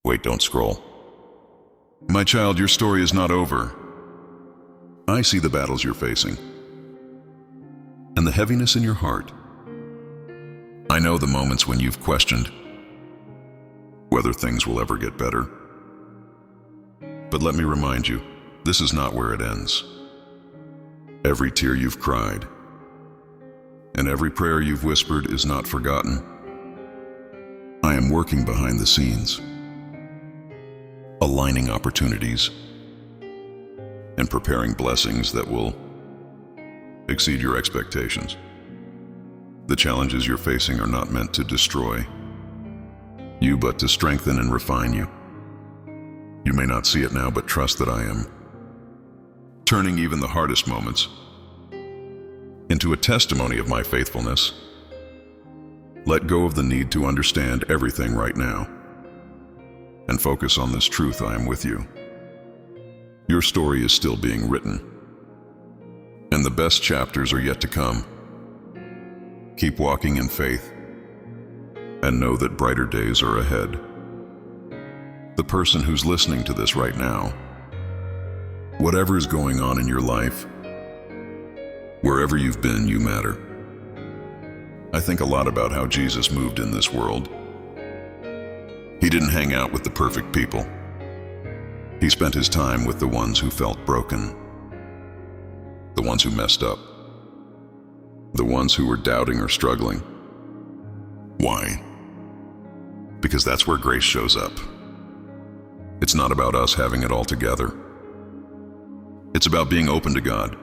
Wait, don't scroll. My child, your story is not over. I see the battles you're facing and the heaviness in your heart. I know the moments when you've questioned whether things will ever get better. But let me remind you, this is not where it ends. Every tear you've cried and every prayer you've whispered is not forgotten. I am working behind the scenes, aligning opportunities and preparing blessings that will exceed your expectations. The challenges you're facing are not meant to destroy you, but to strengthen and refine you. You may not see it now, but trust that I am turning even the hardest moments into a testimony of my faithfulness. Let go of the need to understand everything right now and focus on this truth: I am with you. Your story is still being written, and the best chapters are yet to come. Keep walking in faith and know that brighter days are ahead. The person who's listening to this right now, whatever is going on in your life, wherever you've been, you matter. I think a lot about how Jesus moved in this world. He didn't hang out with the perfect people. He spent his time with the ones who felt broken, the ones who messed up, the ones who were doubting or struggling. Why? Because that's where grace shows up. It's not about us having it all together. It's about being open to God,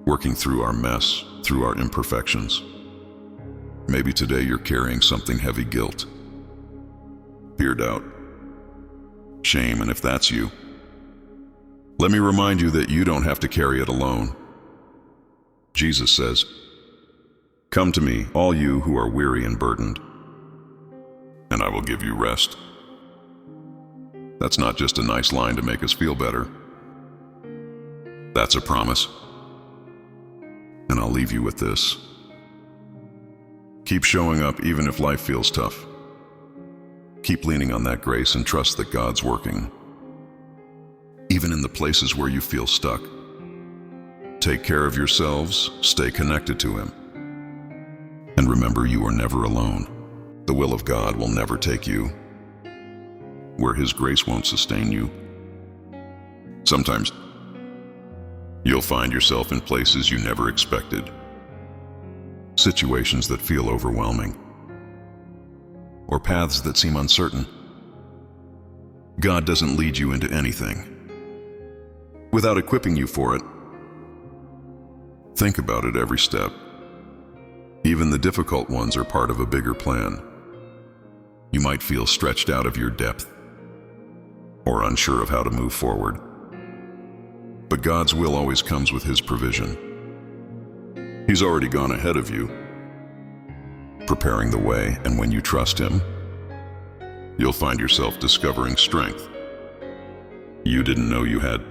working through our mess, through our imperfections. Maybe today you're carrying something heavy: guilt, fear, doubt, shame, and if that's you, let me remind you that you don't have to carry it alone. Jesus says, "Come to me, all you who are weary and burdened, and I will give you rest." That's not just a nice line to make us feel better. That's a promise. And I'll leave you with this: keep showing up even if life feels tough. Keep leaning on that grace and trust that God's working, even in the places where you feel stuck. Take care of yourselves, stay connected to Him, and remember, you are never alone. The will of God will never take you where His grace won't sustain you. Sometimes you'll find yourself in places you never expected, situations that feel overwhelming, or paths that seem uncertain. God doesn't lead you into anything without equipping you for it. Think about it every step. Even the difficult ones are part of a bigger plan. You might feel stretched out of your depth or unsure of how to move forward. But God's will always comes with His provision. He's already gone ahead of you, preparing the way, and when you trust Him, you'll find yourself discovering strength you didn't know you had,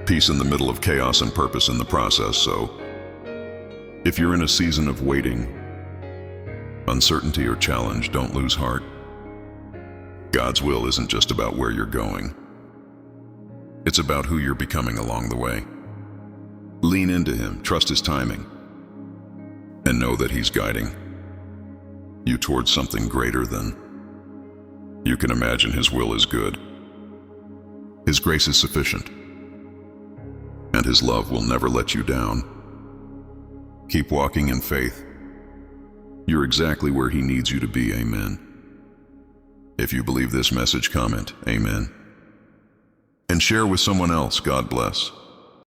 peace in the middle of chaos, and purpose in the process. So, if you're in a season of waiting, uncertainty, or challenge, don't lose heart. God's will isn't just about where you're going. It's about who you're becoming along the way. Lean into Him, trust His timing, and know that He's guiding you towards something greater than you can imagine. His will is good. His grace is sufficient, and His love will never let you down. Keep walking in faith. You're exactly where He needs you to be. Amen. If you believe this message, comment Amen and share with someone else. God bless.